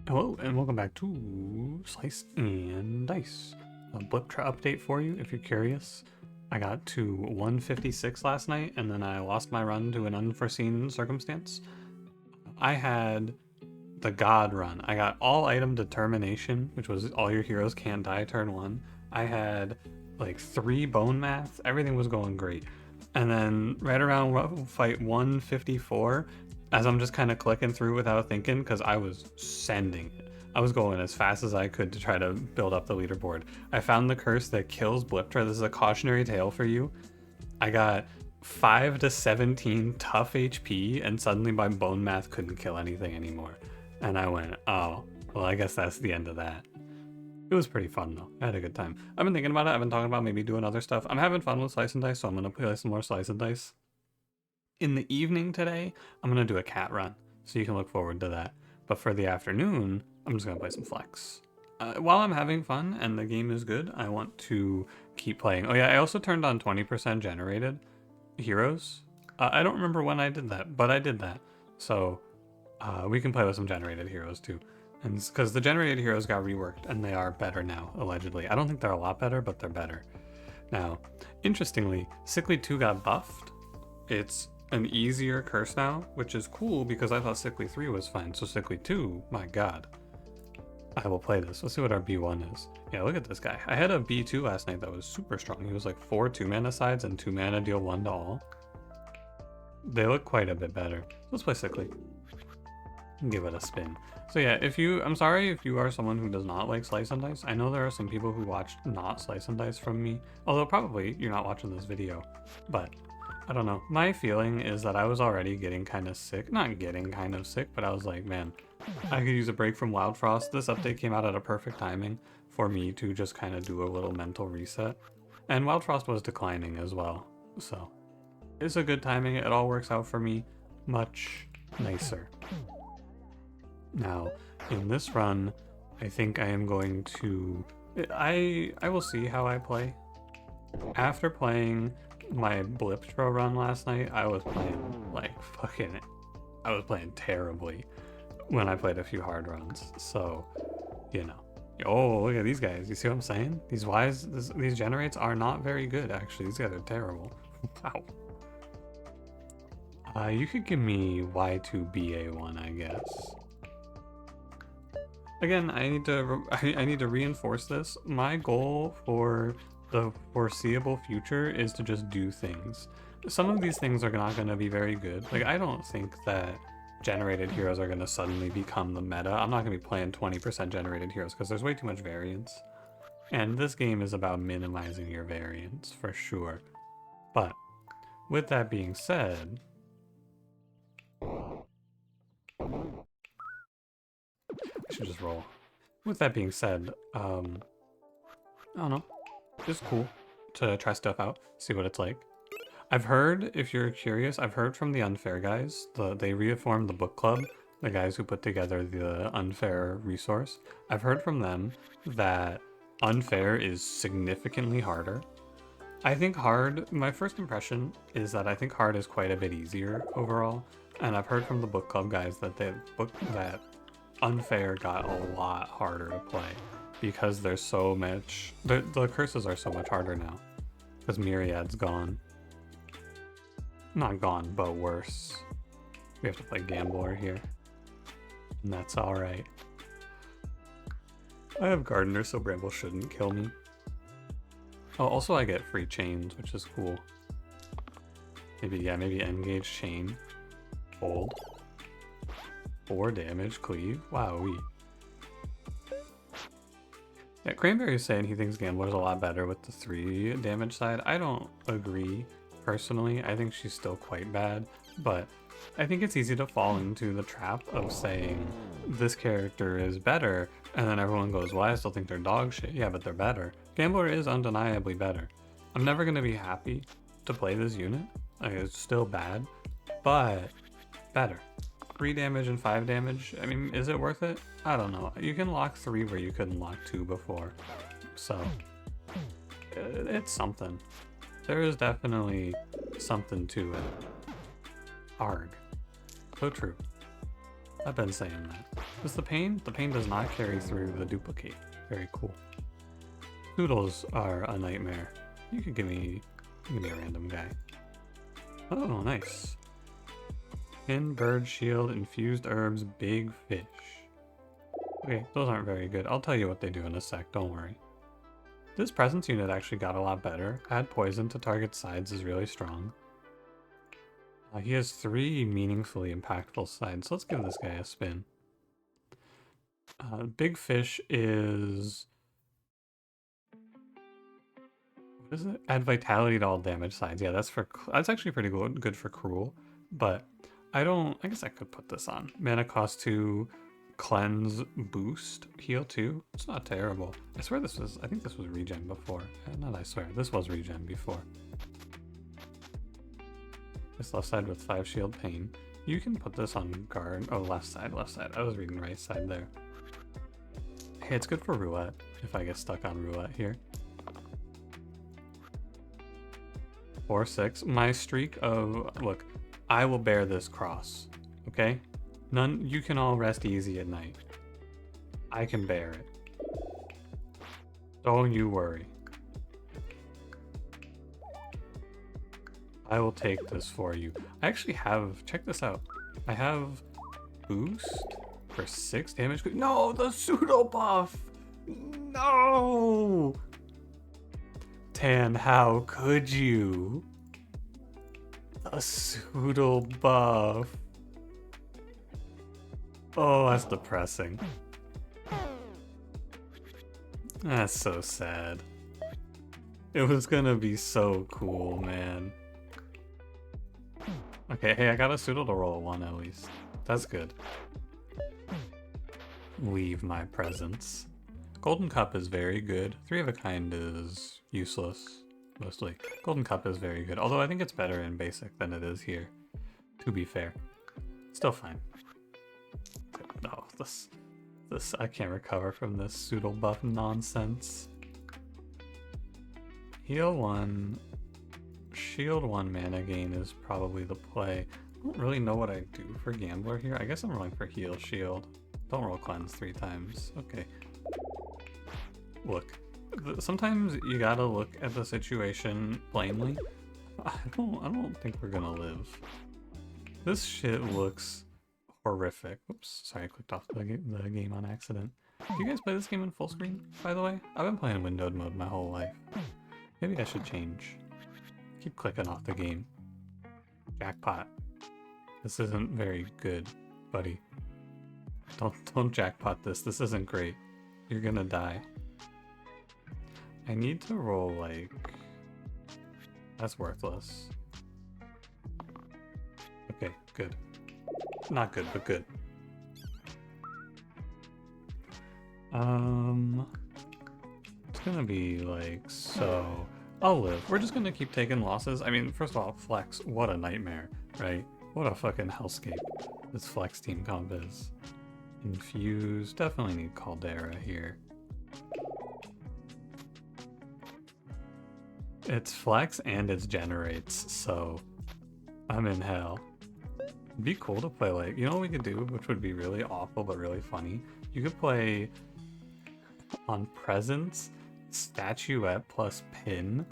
Hello and welcome back to Slice and Dice. A Blyptra update for you if you're curious. I got to 156 last night and then I lost my run to an unforeseen circumstance. I had the God run. I got all item determination, which was all your heroes can't die turn 1. I had like 3 bone math. Everything was going great. And then right around fight 154, as I'm just kind of clicking through without thinking, because I was sending it. I was going as fast as I could to try to build up the leaderboard. I found the curse that kills Blyptra. This is a cautionary tale for you. I got 5 to 17 tough HP, and suddenly my bone math couldn't kill anything anymore. And I went, oh, well, I guess that's the end of that. It was pretty fun though. I had a good time. I've been thinking about it. I've been talking about maybe doing other stuff. I'm having fun with Slice and Dice, so I'm gonna play some more Slice and Dice. In the evening today, I'm gonna do a cat run, so you can look forward to that. But for the afternoon, I'm just gonna play some Flex. While I'm having fun and the game is good, I want to keep playing. Oh yeah, I also turned on 20% generated heroes. I don't remember when I did that, but I did that. So we can play with some generated heroes too. And because the generated heroes got reworked and they are better now, allegedly. I don't think they're a lot better, but they're better. Now, interestingly, Sickly 2 got buffed. It's an easier curse now, which is cool because I thought Sickly 3 was fine. So Sickly 2, my god. I will play this. Let's see what our B1 is. Yeah, look at this guy. I had a B2 last night that was super strong. He was like 4 2-mana sides and 2 mana deal 1 to all. They look quite a bit better. Let's play Sickly. Give it a spin. So yeah, I'm sorry if you are someone who does not like Slice and Dice. I know there are some people who watched not Slice and Dice from me, although probably you're not watching this video, but I don't know. My feeling is that I was already getting kind of sick. Not getting kind of sick, but I was like, man, I could use a break from Wild Frost. This update came out at a perfect timing for me to just kind of do a little mental reset. And Wild Frost was declining as well, so it's a good timing. It all works out for me much nicer. Now, in this run, I think I am going to... I will see how I play. After playing my Blyptra run last night, I was playing like I was playing terribly when I played a few hard runs. So, you know. Oh, look at these guys. You see what I'm saying? These generates are not very good, actually. These guys are terrible. Wow. You could give me Y2BA1, I guess. Again, I need to reinforce this. My goal for the foreseeable future is to just do things. Some of these things are not going to be very good. Like, I don't think that generated heroes are going to suddenly become the meta. I'm not going to be playing 20% generated heroes because there's way too much variance. And this game is about minimizing your variance, for sure. But, with that being said... I should just roll. With that being said, I don't know. It's cool to try stuff out, see what it's like. I've heard, if you're curious, I've heard from the Unfair guys. They reformed the book club, the guys who put together the Unfair resource. I've heard from them that Unfair is significantly harder. I think hard, my first impression is that I think hard is quite a bit easier overall. And I've heard from the book club guys that that Unfair got a lot harder to play because there's so much... The curses are so much harder now because Myriad's gone. Not gone, but worse. We have to play Gambler here. And that's alright. I have Gardener, so Bramble shouldn't kill me. Oh, also I get free chains, which is cool. Maybe Engage Chain. Hold. 4 damage, cleave. Wowee. Yeah, Cranberry's saying he thinks Gambler's a lot better with the 3 damage side. I don't agree, personally. I think she's still quite bad, but I think it's easy to fall into the trap of saying this character is better, and then everyone goes, well, I still think they're dog shit. Yeah, but they're better. Gambler is undeniably better. I'm never going to be happy to play this unit. Like, it's still bad, but better. 3 damage and 5 damage, I mean, is it worth it? I don't know. You can lock 3 where you couldn't lock 2 before. So, it's something. There is definitely something to it. Arg. So true. I've been saying that. Does the pain? The pain does not carry through the duplicate. Very cool. Noodles are a nightmare. You could give me a random guy. Oh, nice. Pin, bird, shield, infused herbs, big fish. Okay, those aren't very good. I'll tell you what they do in a sec, don't worry. This presence unit actually got a lot better. Add poison to target sides is really strong. He has 3 meaningfully impactful sides, so let's give this guy a spin. Big fish is... what is it? Add vitality to all damage sides. Yeah, that's actually pretty good for cruel, but I guess I could put this on. Mana cost 2, cleanse, boost, heal 2. It's not terrible. I swear I think this was regen before. Not I swear, this was regen before. This left side with 5 shield pain. You can put this on guard. Oh, left side. I was reading right side there. Hey, it's good for roulette if I get stuck on roulette here. 4-6. My streak of... look, I will bear this cross, okay? You can all rest easy at night. I can bear it. Don't you worry. I will take this for you. I actually have... check this out. I have boost for 6 damage. No, the pseudo buff! No! Tan, how could you? A pseudo buff. Oh, that's depressing. That's so sad. It was gonna be so cool, man. Okay, hey, I got a pseudo to roll 1 at least. That's good. Leave my presence. Golden Cup is very good. 3 of a kind is useless, mostly. Golden Cup is very good, although I think it's better in basic than it is here, to be fair. Still fine. No, this I can't recover from this pseudo buff nonsense. Heal 1, shield 1 mana gain is probably the play. I don't really know what I do for Gambler here. I guess I'm rolling for heal shield. Don't roll cleanse 3 times. Okay. Look, sometimes you gotta look at the situation plainly. I don't think we're gonna live. This shit looks horrific. Oops, sorry, I clicked off the game on accident. Do you guys play this game in full screen, by the way? I've been playing windowed mode my whole life. Maybe I should change. Keep clicking off the game. Jackpot. This isn't very good, buddy. Don't jackpot this. This isn't great. You're gonna die. I need to roll like... that's worthless. Okay, good. Not good, but good. It's gonna be like so. I'll live. We're just gonna keep taking losses. I mean, first of all, Flex, what a nightmare, right? What a fucking hellscape this Flex team comp is. Infuse, definitely need Caldera here. It's Flex and it's Generates, so I'm in hell. It'd be cool to play like, you know what we could do, which would be really awful but really funny? You could play on Presence, Statuette plus Pin,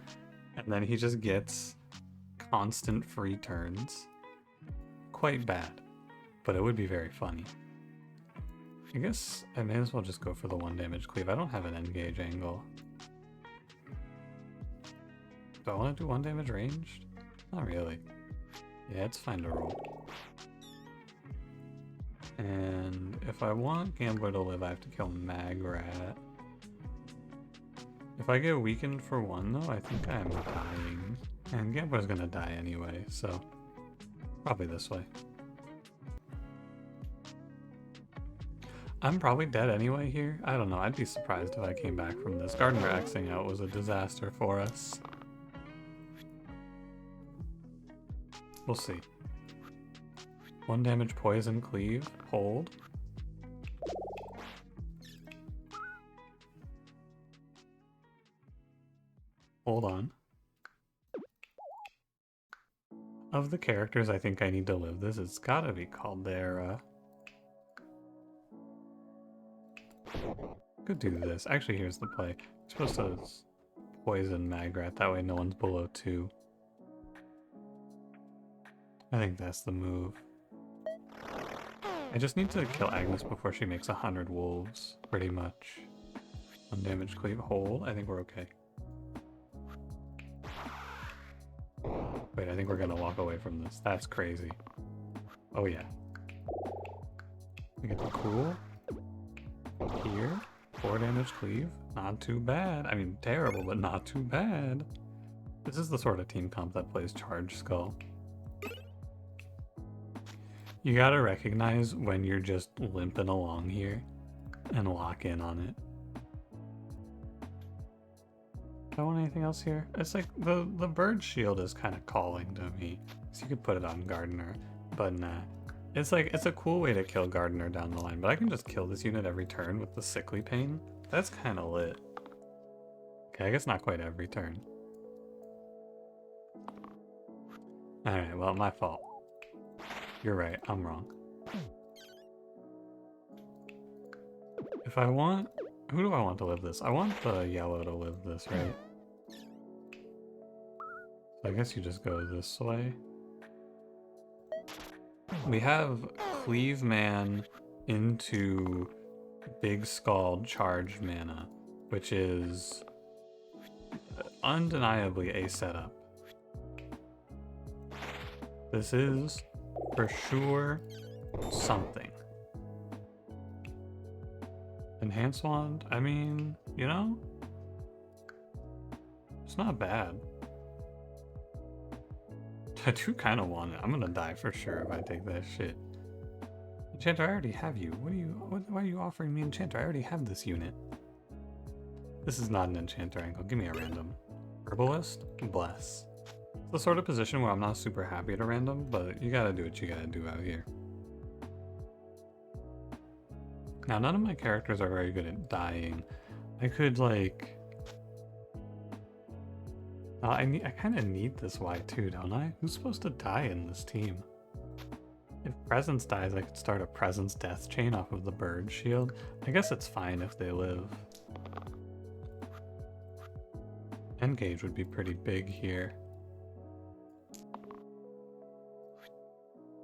and then he just gets constant free turns. Quite bad, but it would be very funny. I guess I may as well just go for the 1 damage cleave. I don't have an engage angle. Do I want to do 1 damage ranged? Not really. Yeah, it's fine to roll. And if I want Gambler to live, I have to kill Magrat. If I get weakened for 1 though, I think I'm dying. And Gambler's gonna die anyway, so probably this way. I'm probably dead anyway here. I don't know, I'd be surprised if I came back from this. Gardener Xing out was a disaster for us. We'll see. 1 damage poison cleave, hold. Hold on. Of the characters I think I need to live this, it's gotta be Caldera. Could do this. Actually, here's the play. You're supposed to poison Magrat, that way no one's below 2. I think that's the move. I just need to kill Agnes before she makes 100 wolves, pretty much. Undamaged cleave hole, I think we're okay. Wait, I think we're gonna walk away from this. That's crazy. Oh yeah. We get the cool. Here. 4 damage cleave. Not too bad. I mean, terrible, but not too bad. This is the sort of team comp that plays Charge Skull. You gotta recognize when you're just limping along here and lock in on it. Do I want anything else here? It's like the bird shield is kind of calling to me. So you could put it on Gardener, but nah. It's like, it's a cool way to kill Gardener down the line, but I can just kill this unit every turn with the Sickly Pain. That's kind of lit. Okay, I guess not quite every turn. Alright, well, my fault. You're right, I'm wrong. If I want... Who do I want to live this? I want the yellow to live this, right? So I guess you just go this way. We have Cleave Man into Big Scald Charge Mana, which is undeniably a setup. This is, for sure, something. Enhance Wand? I mean, you know? It's not bad. I do kind of want it. I'm gonna die for sure if I take that shit. Enchanter, I already have you. Why are you offering me Enchanter? I already have this unit. This is not an Enchanter angle. Give me a random. Herbalist? Bless. It's the sort of position where I'm not super happy at a random, but you gotta do what you gotta do out here. Now, none of my characters are very good at dying. I could, like... I kind of need this Y2, don't I? Who's supposed to die in this team? If Presence dies, I could start a Presence death chain off of the bird shield. I guess it's fine if they live. Engage would be pretty big here.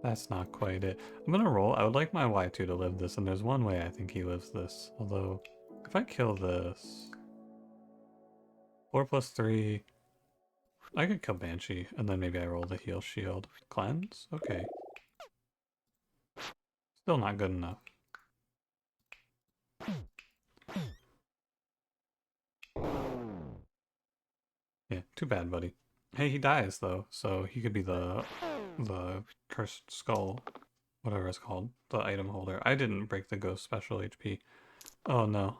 That's not quite it. I'm gonna roll. I would like my Y2 to live this, and there's one way I think he lives this. Although, if I kill this... 4+3... I could kill Banshee, and then maybe I roll the heal shield. Cleanse? Okay. Still not good enough. Yeah, too bad, buddy. Hey, he dies, though, so he could be the cursed skull, whatever it's called, the item holder. I didn't break the ghost special HP. Oh, no.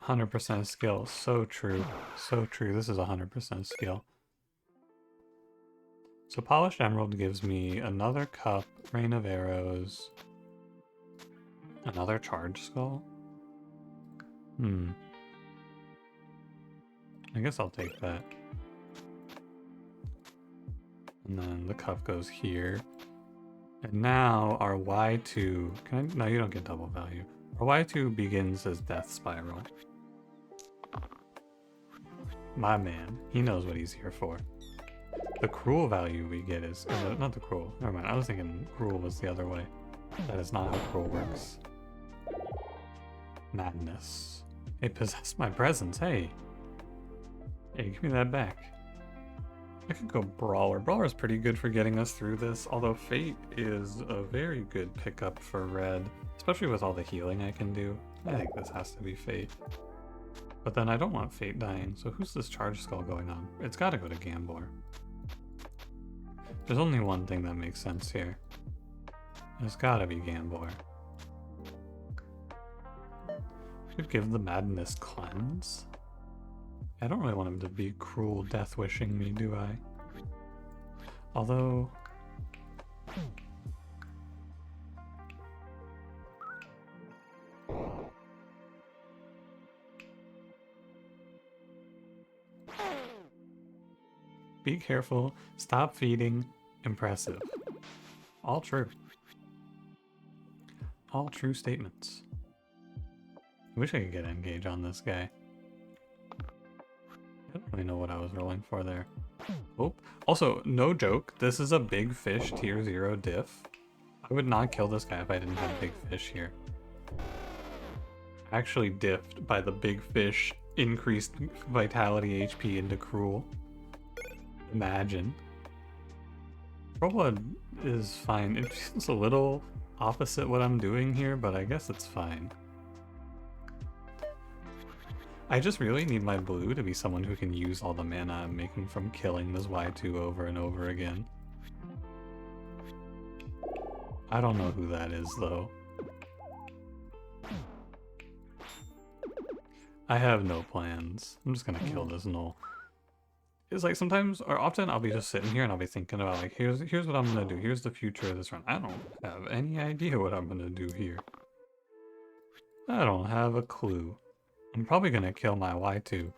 100% skill. So true. So true. This is 100% skill. So Polished Emerald gives me another cup, Rain of Arrows, another Charge Skull. I guess I'll take that. And then the cup goes here. And now our Y2... Can I? No, you don't get double value. Our Y2 begins his death spiral. My man, he knows what he's here for. The cruel value we get is... not the cruel. Never mind, I was thinking cruel was the other way. That is not how cruel works. Madness. It possessed my presence, hey. Hey, give me that back. I could go Brawler. Brawler's pretty good for getting us through this, although Fate is a very good pickup for red, especially with all the healing I can do. I think this has to be Fate. But then I don't want Fate dying, so who's this Charge Skull going on? It's gotta go to Gambler. There's only one thing that makes sense here. It's gotta be Gambler. Should give the Madness Cleanse? I don't really want him to be cruel death wishing me, do I? Although... Be careful, stop feeding, impressive. All true. All true statements. I wish I could get engage on this guy. I don't really know what I was rolling for there. Oh, also, no joke, this is a big fish tier 0 diff. I would not kill this guy if I didn't have big fish here. Actually diffed by the big fish increased vitality HP into cruel. Imagine. Blood is fine. It's a little opposite what I'm doing here, but I guess it's fine. I just really need my blue to be someone who can use all the mana I'm making from killing this Y2 over and over again. I don't know who that is, though. I have no plans. I'm just gonna kill this null. It's like sometimes, or often, I'll be just sitting here and I'll be thinking about, like, here's what I'm gonna do. Here's the future of this run. I don't have any idea what I'm gonna do here. I don't have a clue. I'm probably gonna kill my Y2,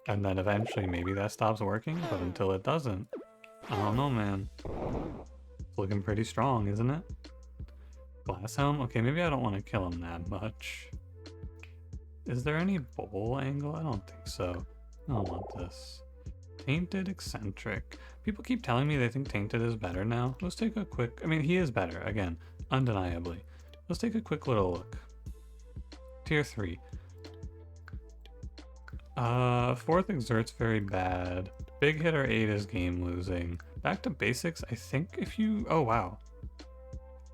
and then eventually maybe that stops working, but until it doesn't, I don't know, man. It's looking pretty strong, isn't it? Glass Helm? Okay, maybe I don't want to kill him that much. Is there any bowl angle? I don't think so. I don't want this. Tainted Eccentric. People keep telling me they think Tainted is better now. Let's take a quick... I mean, he is better, again, undeniably. Let's take a quick little look. Tier 3. Fourth Exert's very bad. Big Hitter 8 is game losing. Back to basics, I think if you... Oh, wow.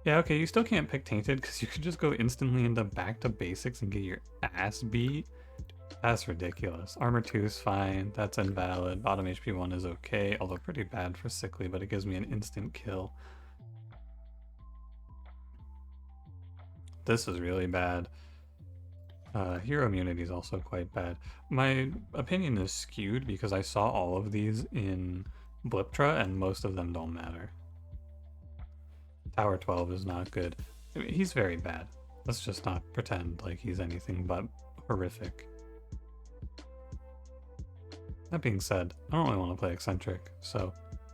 Yeah, okay, you still can't pick Tainted because you could just go instantly into back to basics and get your ass beat. That's ridiculous. Armor 2 is fine. That's invalid. Bottom HP 1 is okay, although pretty bad for Sickly, but it gives me an instant kill. This is really bad. Hero immunity is also quite bad. My opinion is skewed because I saw all of these in Blyptra and most of them don't matter. Tower 12 is not good. I mean, he's very bad. Let's just not pretend like he's anything but horrific. That being said, I don't really want to play Eccentric, so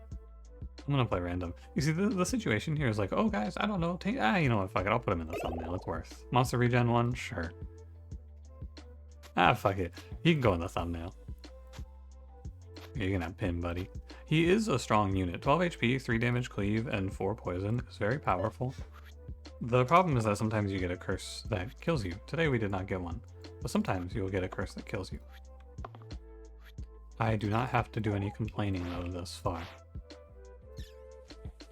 I'm gonna play random. You see, the situation here is like, oh guys, I don't know, you know what, fuck it, I'll put him in the thumbnail, it's worth. Monster Regen 1? Sure. Fuck it. He can go in the thumbnail. You can have Pin, buddy. He is a strong unit. 12 HP, 3 damage cleave, and 4 poison. It's very powerful. The problem is that sometimes you get a curse that kills you. Today we did not get one. But sometimes you'll get a curse that kills you. I do not have to do any complaining though thus far.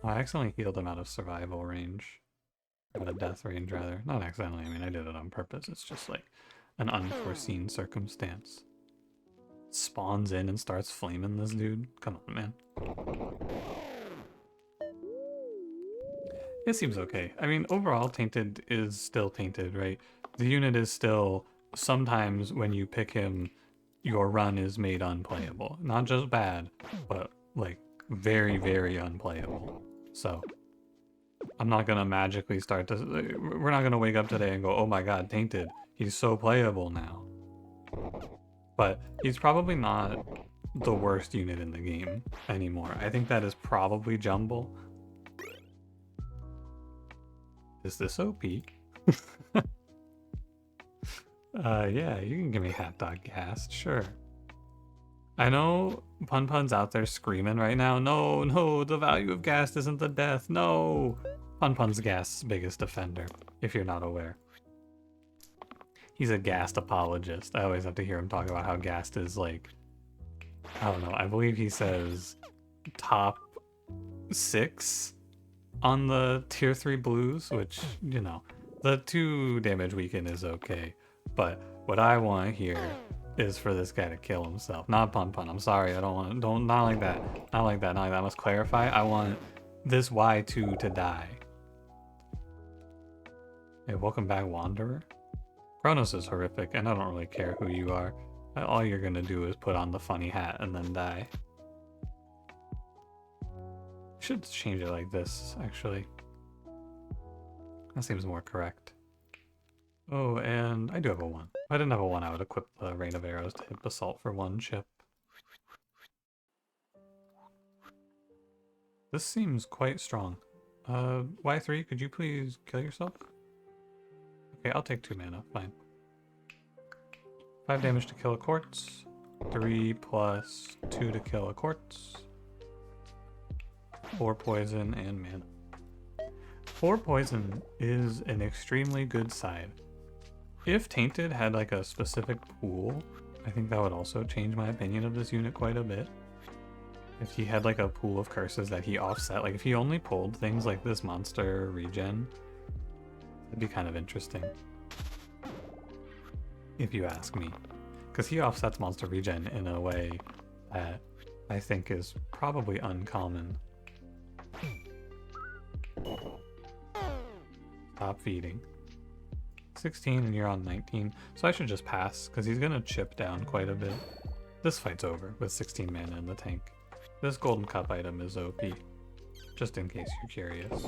I accidentally healed him out of survival range. Out of death range, rather. Not accidentally, I mean I did it on purpose. It's just like an unforeseen circumstance. Spawns in and starts flaming this dude. Come on, man. It seems okay. I mean, overall, Tainted is still Tainted, right? The unit is still, sometimes when you pick him, your run is made unplayable. Not just bad, but like very, very unplayable. So I'm not gonna magically start to, we're not gonna wake up today and go, oh my god, Tainted, he's so playable now. But he's probably not the worst unit in the game anymore. I think that is probably Jumble. Is this OP? Yeah, you can give me Hat Dog Ghast, sure. I know Pun Pun's out there screaming right now, no, no, the value of Ghast isn't the death, no! Pun Pun's Ghast's biggest defender, if you're not aware. He's a Ghast apologist. I always have to hear him talk about how Ghast is like, I don't know, I believe he says top 6 on the tier 3 blues, which, you know, the 2 damage weaken is okay. But what I want here is for this guy to kill himself. Not Pun Pun, I'm sorry, I don't want, not like that. Not like that, not like that, I must clarify. I want this Y2 to die. Hey, welcome back, Wanderer. Kronos is horrific, and I don't really care who you are. All you're gonna do is put on the funny hat and then die. Should change it like this, actually. That seems more correct. Oh, and I do have a 1. If I didn't have a 1, I would equip the Rain of Arrows to hit Basalt for 1 chip. This seems quite strong. Y3, could you please kill yourself? Okay, I'll take 2 mana, fine. 5 damage to kill a quartz. 3 plus 2 to kill a quartz. 4 poison and mana. 4 poison is an extremely good side. If Tainted had like a specific pool, I think that would also change my opinion of this unit quite a bit. If he had like a pool of curses that he offset, like if he only pulled things like this monster regen, it'd be kind of interesting. If you ask me. Because he offsets monster regen in a way that I think is probably uncommon. Stop feeding. 16 and you're on 19, so I should just pass, because he's going to chip down quite a bit. This fight's over with 16 mana in the tank. This golden cup item is OP, just in case you're curious.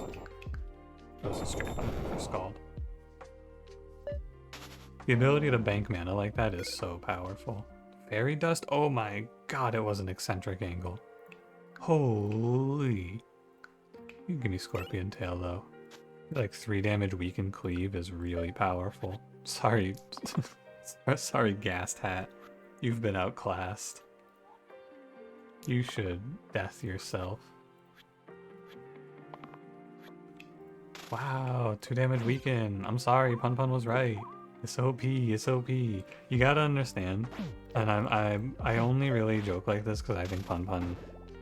This is straight up for Scald. The ability to bank mana like that is so powerful. Fairy Dust? Oh my god, it was an eccentric angle. Holy. You can give me Scorpion Tail though. Like 3 damage weaken cleave is really powerful. Sorry. Sorry, Gassed Hat. You've been outclassed. You should death yourself. Wow, 2 damage weaken. I'm sorry, Pun Pun was right. It's OP, it's OP. You gotta understand. And I only really joke like this because I think Pun Pun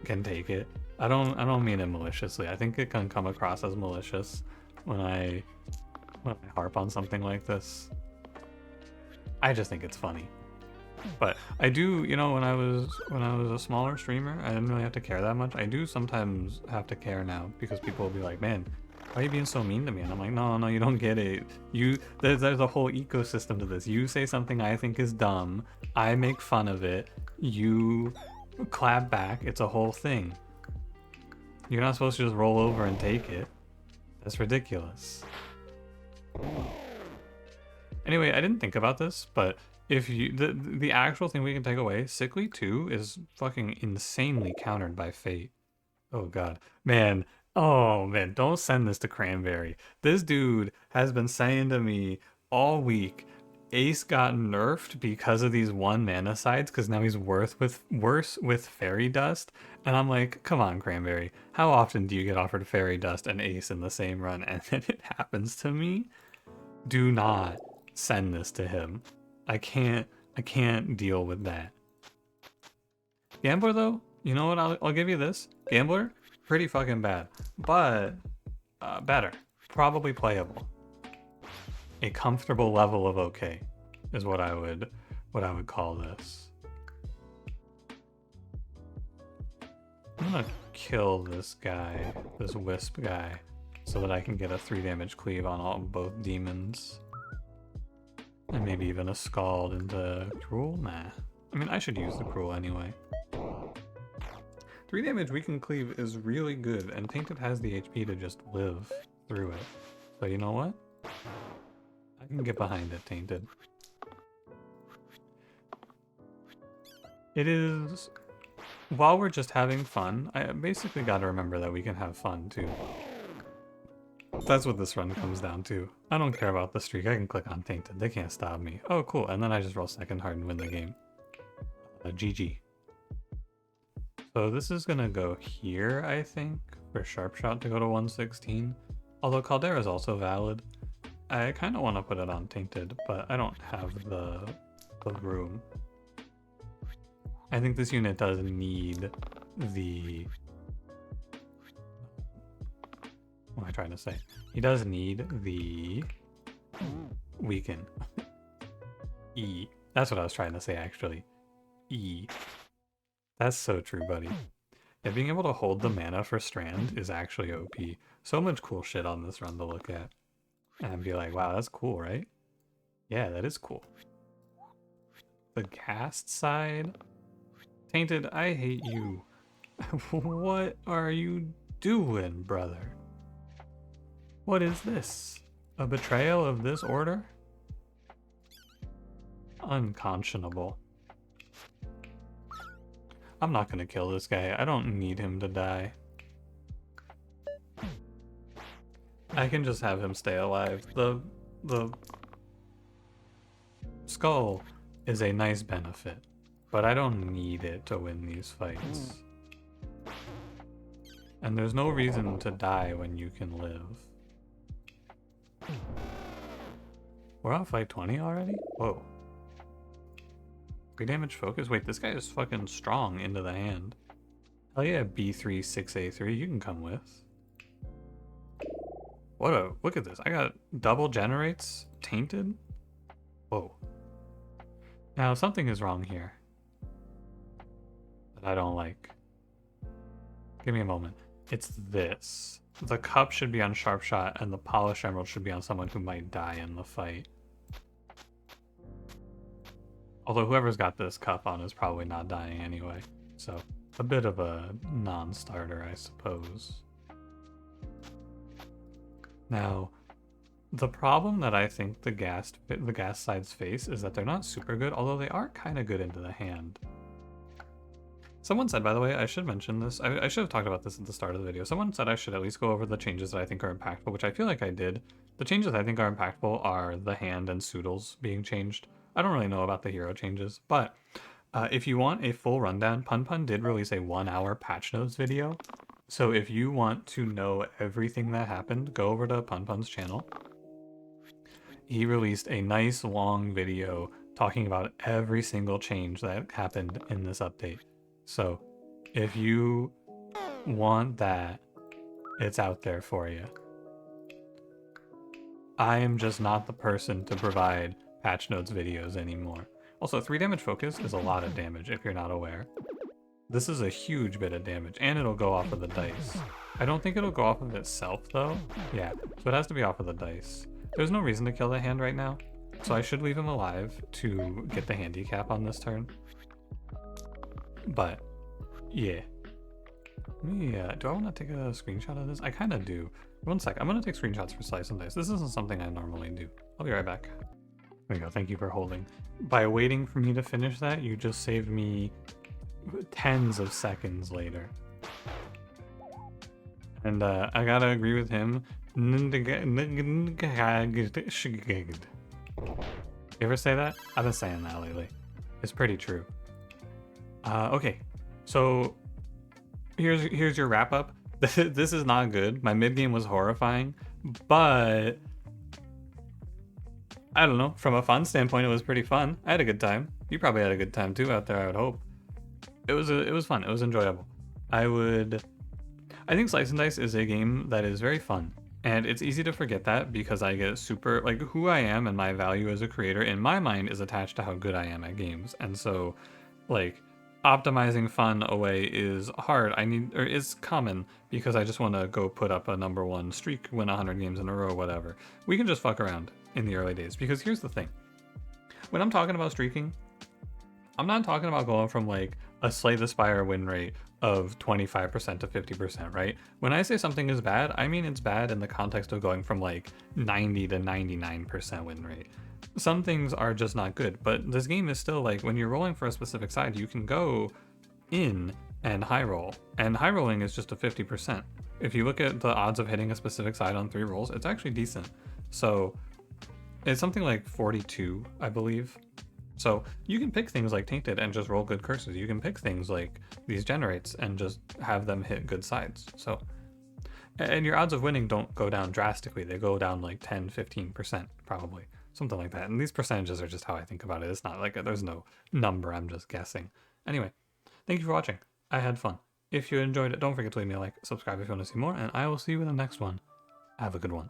can take it. I don't mean it maliciously. I think it can come across as malicious when I harp on something like this. I just think it's funny. But I do, you know, when I was a smaller streamer, I didn't really have to care that much. I do sometimes have to care now because people will be like, man, why are you being so mean to me? And I'm like, no, you don't get it. There's a whole ecosystem to this. You say something I think is dumb, I make fun of it, you clap back, it's a whole thing. You're not supposed to just roll over and take it. That's ridiculous. Anyway, I didn't think about this, but if you the actual thing we can take away, Sickly 2 is fucking insanely countered by Fate. Oh god. Man, oh man, don't send this to Cranberry. This dude has been saying to me all week, Ace got nerfed because of these 1 mana sides, because now he's worse with Fairy Dust. And I'm like, come on, Cranberry. How often do you get offered Fairy Dust and Ace in the same run? And then it happens to me? Do not send this to him. I can't deal with that. Gambler though, you know what? I'll give you this. Gambler, pretty fucking bad, but better, probably playable. A comfortable level of okay is what I would call this. I'm gonna kill this guy, this wisp guy, so that I can get a 3 damage cleave on both demons. And maybe even a Scald into Cruel? Nah. I mean, I should use the Cruel anyway. 3 damage weaken cleave is really good, and Tainted has the HP to just live through it. So you know what? I can get behind it, Tainted. It is... While we're just having fun, I basically gotta remember that we can have fun too. That's what this run comes down to. I don't care about the streak, I can click on Tainted, they can't stop me. Oh cool, and then I just roll second hard and win the game. GG. So this is gonna go here, I think, for Sharp Shot to go to 116. Although Caldera is also valid. I kind of want to put it on Tainted, but I don't have the room. I think this unit does need the... What am I trying to say? He does need the weaken. E. That's what I was trying to say, actually. E. That's so true, buddy. Yeah, being able to hold the mana for Strand is actually OP. So much cool shit on this run to look at. And be like, wow, that's cool, right? Yeah, that is cool. The cast side? Tainted, I hate you. What are you doing, brother? What is this? A betrayal of this order? Unconscionable. I'm not gonna kill this guy. I don't need him to die. I can just have him stay alive. The skull is a nice benefit, but I don't need it to win these fights. And there's no reason to die when you can live. We're on fight 20 already? Whoa. 3 damage focus? Wait, this guy is fucking strong into the hand. Hell yeah, B3, 6A3, you can come with. Look at this. I got double generates, tainted. Whoa. Now, something is wrong here that I don't like. Give me a moment. It's this. The cup should be on Sharp Shot, and the Polished Emerald should be on someone who might die in the fight. Although whoever's got this cup on is probably not dying anyway. So, a bit of a non-starter, I suppose. Now, the problem that I think the gas sides face is that they're not super good, although they are kind of good into the hand. Someone said, by the way, I should mention this. I should have talked about this at the start of the video. Someone said I should at least go over the changes that I think are impactful, which I feel like I did. The changes I think are impactful are the hand and Soodles being changed. I don't really know about the hero changes, but if you want a full rundown, Pun did release a 1-hour patch notes video. So if you want to know everything that happened, go over to Pun's channel. He released a nice long video talking about every single change that happened in this update. So if you want that, it's out there for you. I am just not the person to provide patch notes videos anymore. Also, 3 damage focus is a lot of damage if you're not aware. This is a huge bit of damage, and it'll go off of the dice. I don't think it'll go off of itself, though. Yeah, so it has to be off of the dice. There's no reason to kill the hand right now, so I should leave him alive to get the handicap on this turn. But, yeah. Do I want to take a screenshot of this? I kind of do. One sec, I'm going to take screenshots for Slice and Dice. This isn't something I normally do. I'll be right back. There you go, thank you for holding. By waiting for me to finish that, you just saved me tens of seconds later. And I gotta agree with him. You ever say that? I've been saying that lately. It's pretty true. Okay, so here's your wrap up. This is not good. My mid game was horrifying, but I don't know. From a fun standpoint, it was pretty fun. I had a good time. You probably had a good time too out there, I would hope. It was fun. It was enjoyable. I think Slice and Dice is a game that is very fun. And it's easy to forget that because I get super, like, who I am and my value as a creator in my mind is attached to how good I am at games. And so, like, optimizing fun away is hard. Is common because I just want to go put up a #1 streak, win 100 games in a row, whatever. We can just fuck around in the early days because here's the thing. When I'm talking about streaking, I'm not talking about going from like a Slay the Spire win rate of 25% to 50%, right? When I say something is bad, I mean it's bad in the context of going from like 90 to 99% win rate. Some things are just not good, but this game is still like, when you're rolling for a specific side, you can go in and high roll, and high rolling is just a 50%. If you look at the odds of hitting a specific side on 3 rolls, it's actually decent. So it's something like 42, I believe. So you can pick things like Tainted and just roll good curses. You can pick things like these generates and just have them hit good sides. So, and your odds of winning don't go down drastically. They go down like 10, 15% probably, something like that. And these percentages are just how I think about it. It's not like there's no number, I'm just guessing. Anyway, thank you for watching. I had fun. If you enjoyed it, don't forget to leave me a like, subscribe if you want to see more, and I will see you in the next one. Have a good one.